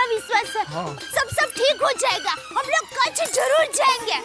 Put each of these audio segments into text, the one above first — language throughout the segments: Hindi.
पूरा विश्वास है। सब ठीक हो जाएगा, हम लोग कच्छ जरूर जाएंगे।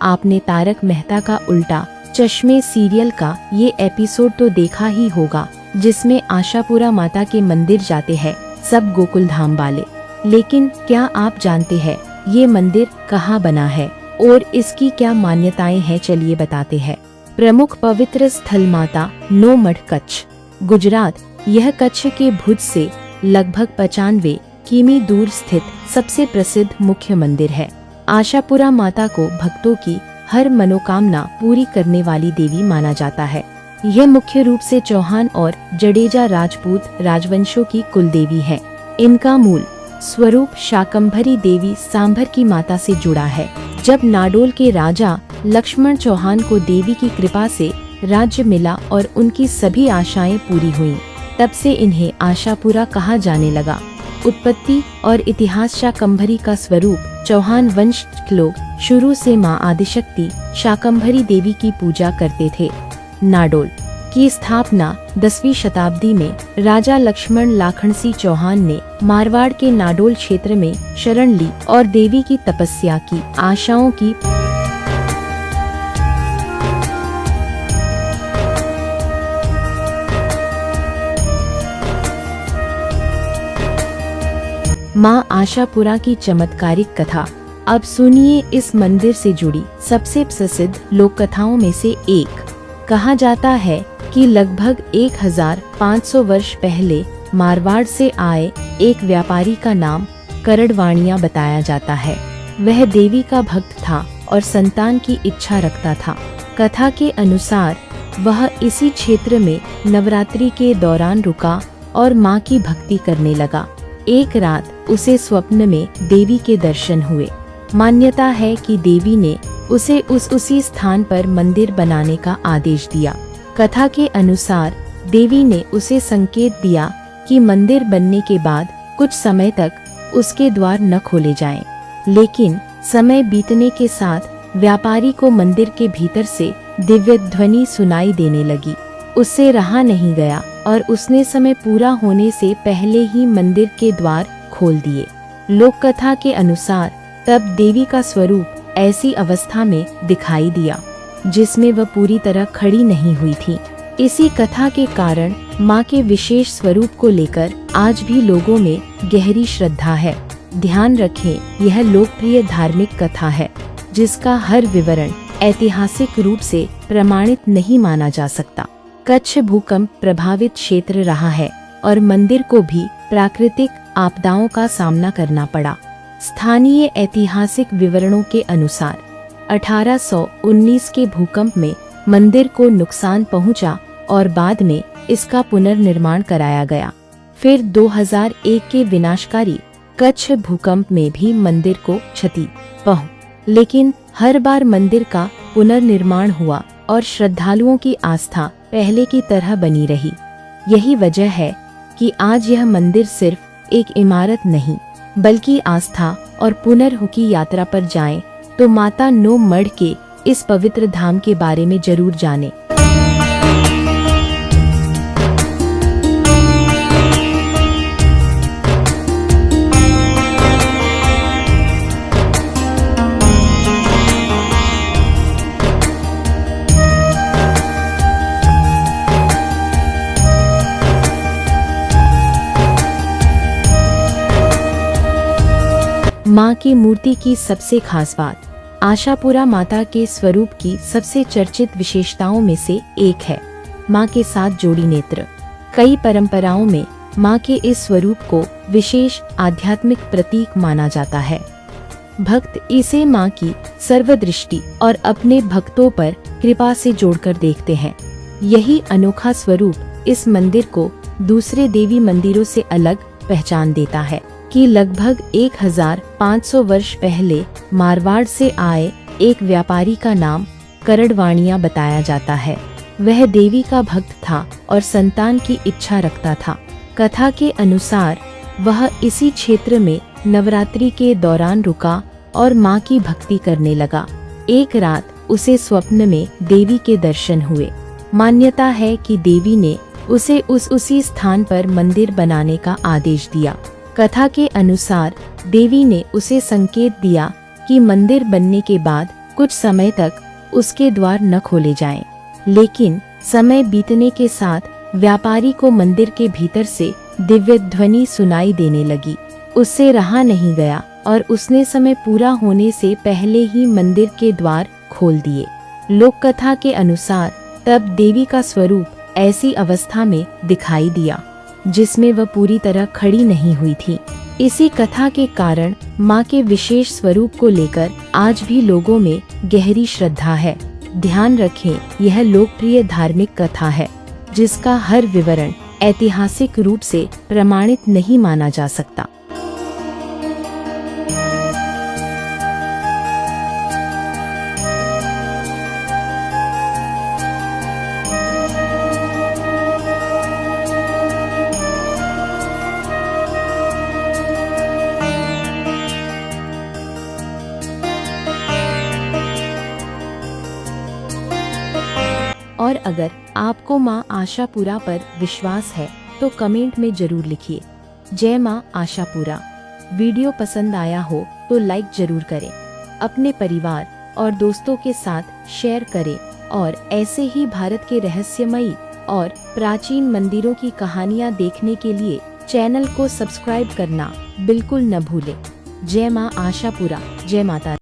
आपने तारक मेहता का उल्टा चश्मे सीरियल का ये एपिसोड तो देखा ही होगा, जिसमें आशापुरा माता के मंदिर जाते हैं सब गोकुल धाम वाले। लेकिन क्या आप जानते हैं ये मंदिर कहाँ बना है और इसकी क्या मान्यताएं हैं? चलिए बताते हैं। प्रमुख पवित्र स्थल माता नो मठ कच्छ, गुजरात। यह कच्छ के भुज से लगभग 95 किमी दूर स्थित सबसे प्रसिद्ध मुख्य मंदिर है। आशापुरा माता को भक्तों की हर मनोकामना पूरी करने वाली देवी माना जाता है। यह मुख्य रूप से चौहान और जडेजा राजपूत राजवंशों की कुल देवी है। इनका मूल स्वरूप शाकंभरी देवी सांभर की माता से जुड़ा है। जब नाडोल के राजा लक्ष्मण चौहान को देवी की कृपा से राज्य मिला और उनकी सभी आशाएं पूरी हुईं, तब से इन्हें आशापुरा कहा जाने लगा। उत्पत्ति और इतिहास। शाकंभरी का स्वरूप चौहान वंश लोग शुरू से मां आदिशक्ति शाकंभरी देवी की पूजा करते थे। नाडोल की स्थापना 10वीं शताब्दी में राजा लक्ष्मण लाखनसी चौहान ने मारवाड़ के नाडोल क्षेत्र में शरण ली और देवी की तपस्या की। आशाओं की मां आशापुरा की चमत्कारिक कथा। अब सुनिए इस मंदिर से जुड़ी सबसे प्रसिद्ध लोक कथाओं में से एक। कहा जाता है कि लगभग 1500 वर्ष पहले मारवाड़ से आए एक व्यापारी का नाम करड़वाणिया बताया जाता है। वह देवी का भक्त था और संतान की इच्छा रखता था। कथा के अनुसार वह इसी क्षेत्र में नवरात्रि के दौरान रुका और मां की भक्ति करने लगा। एक रात उसे स्वप्न में देवी के दर्शन हुए। मान्यता है कि देवी ने उसे उसी स्थान पर मंदिर बनाने का आदेश दिया। कथा के अनुसार देवी ने उसे संकेत दिया कि मंदिर बनने के बाद कुछ समय तक उसके द्वार न खोले जाएं। लेकिन समय बीतने के साथ व्यापारी को मंदिर के भीतर से दिव्य ध्वनि सुनाई देने लगी। उससे रहा नहीं गया और उसने समय पूरा होने से पहले ही मंदिर के द्वार खोल दिए। लोक कथा के अनुसार तब देवी का स्वरूप ऐसी अवस्था में दिखाई दिया जिसमें वह पूरी तरह खड़ी नहीं हुई थी। इसी कथा के कारण मां के विशेष स्वरूप को लेकर आज भी लोगों में गहरी श्रद्धा है। ध्यान रखें, यह लोकप्रिय धार्मिक कथा है जिसका हर विवरण ऐतिहासिक रूप से प्रमाणित नहीं माना जा सकता। कच्छ भूकंप प्रभावित क्षेत्र रहा है और मंदिर को भी प्राकृतिक आपदाओं का सामना करना पड़ा। स्थानीय ऐतिहासिक विवरणों के अनुसार 1819 के भूकंप में मंदिर को नुकसान पहुंचा और बाद में इसका पुनर्निर्माण कराया गया। फिर 2001 के विनाशकारी कच्छ भूकंप में भी मंदिर को क्षति पहुंची, लेकिन हर बार मंदिर का पुनर्निर्माण हुआ और श्रद्धालुओं की आस्था पहले की तरह बनी रही। यही वजह है कि आज यह मंदिर सिर्फ एक इमारत नहीं बल्कि आस्था और पुनर्हु की यात्रा पर जाएं तो माता नो मठ के इस पवित्र धाम के बारे में जरूर जानें। मां की मूर्ति की सबसे खास बात। आशापुरा माता के स्वरूप की सबसे चर्चित विशेषताओं में से एक है मां के साथ जोड़ी नेत्र। कई परंपराओं में मां के इस स्वरूप को विशेष आध्यात्मिक प्रतीक माना जाता है। भक्त इसे मां की सर्वदृष्टि और अपने भक्तों पर कृपा से जोड़कर देखते हैं। यही अनोखा स्वरूप इस मंदिर को दूसरे देवी मंदिरों से अलग पहचान देता है कि लगभग 1500 वर्ष पहले मारवाड़ से आए एक व्यापारी का नाम करड़वाणिया बताया जाता है। वह देवी का भक्त था और संतान की इच्छा रखता था। कथा के अनुसार वह इसी क्षेत्र में नवरात्रि के दौरान रुका और मां की भक्ति करने लगा। एक रात उसे स्वप्न में देवी के दर्शन हुए। मान्यता है कि देवी ने उसे उसी स्थान पर मंदिर बनाने का आदेश दिया। कथा के अनुसार देवी ने उसे संकेत दिया कि मंदिर बनने के बाद कुछ समय तक उसके द्वार न खोले जाएं। लेकिन समय बीतने के साथ व्यापारी को मंदिर के भीतर से दिव्य ध्वनि सुनाई देने लगी। उससे रहा नहीं गया और उसने समय पूरा होने से पहले ही मंदिर के द्वार खोल दिए। लोक कथा के अनुसार तब देवी का स्वरूप ऐसी अवस्था में दिखाई दिया जिसमें वह पूरी तरह खड़ी नहीं हुई थी। इसी कथा के कारण मां के विशेष स्वरूप को लेकर आज भी लोगों में गहरी श्रद्धा है। ध्यान रखें, यह लोकप्रिय धार्मिक कथा है जिसका हर विवरण ऐतिहासिक रूप से प्रमाणित नहीं माना जा सकता। और अगर आपको माँ आशापुरा पर विश्वास है तो कमेंट में जरूर लिखिए, जय माँ आशापुरा। वीडियो पसंद आया हो तो लाइक जरूर करें, अपने परिवार और दोस्तों के साथ शेयर करें और ऐसे ही भारत के रहस्यमयी और प्राचीन मंदिरों की कहानियाँ देखने के लिए चैनल को सब्सक्राइब करना बिल्कुल न भूलें। जय माँ आशापुरा, जय माता।